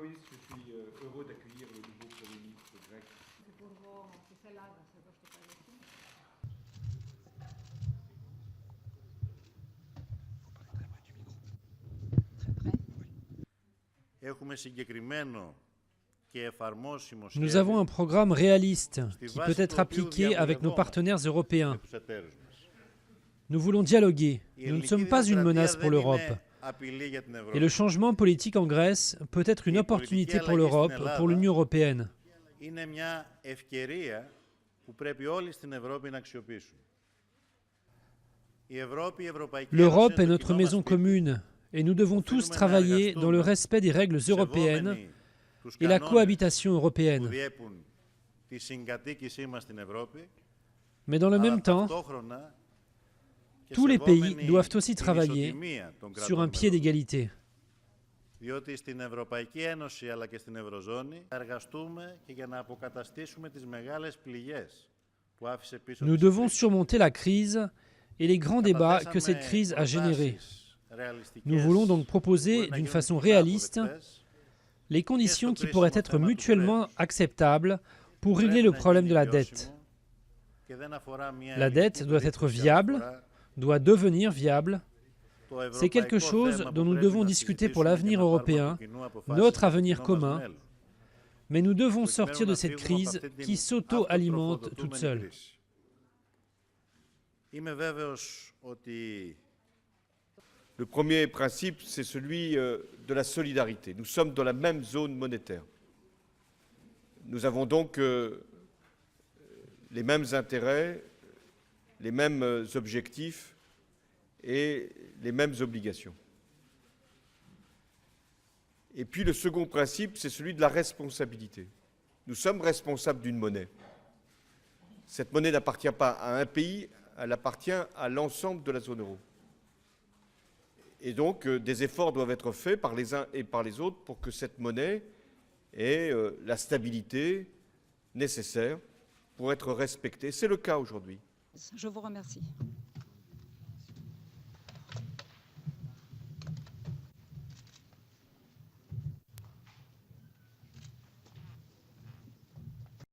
Boris, je suis heureux d'accueillir le nouveau Premier ministre grec. Nous avons un programme réaliste qui peut être appliqué avec nos partenaires européens. Nous voulons dialoguer. Nous ne sommes pas une menace pour l'Europe. Et le changement politique en Grèce peut être une opportunité pour l'Europe, pour l'Union européenne. L'Europe est notre maison commune et nous devons tous travailler dans le respect des règles européennes et la cohabitation européenne. Mais dans le même temps, tous les pays doivent aussi travailler sur un pied d'égalité. Nous devons surmonter la crise et les grands débats que cette crise a générés. Nous voulons donc proposer d'une façon réaliste les conditions qui pourraient être mutuellement acceptables pour régler le problème de la dette. La dette doit être viable, doit devenir viable. C'est quelque chose dont nous devons discuter pour l'avenir européen, notre avenir commun, mais nous devons sortir de cette crise qui s'auto-alimente toute seule. Le premier principe, c'est celui de la solidarité. Nous sommes dans la même zone monétaire. Nous avons donc les mêmes intérêts, les mêmes objectifs et les mêmes obligations. Et puis le second principe, c'est celui de la responsabilité. Nous sommes responsables d'une monnaie. Cette monnaie n'appartient pas à un pays, elle appartient à l'ensemble de la zone euro. Et donc, des efforts doivent être faits par les uns et par les autres pour que cette monnaie ait la stabilité nécessaire pour être respectée. C'est le cas aujourd'hui. Je vous remercie.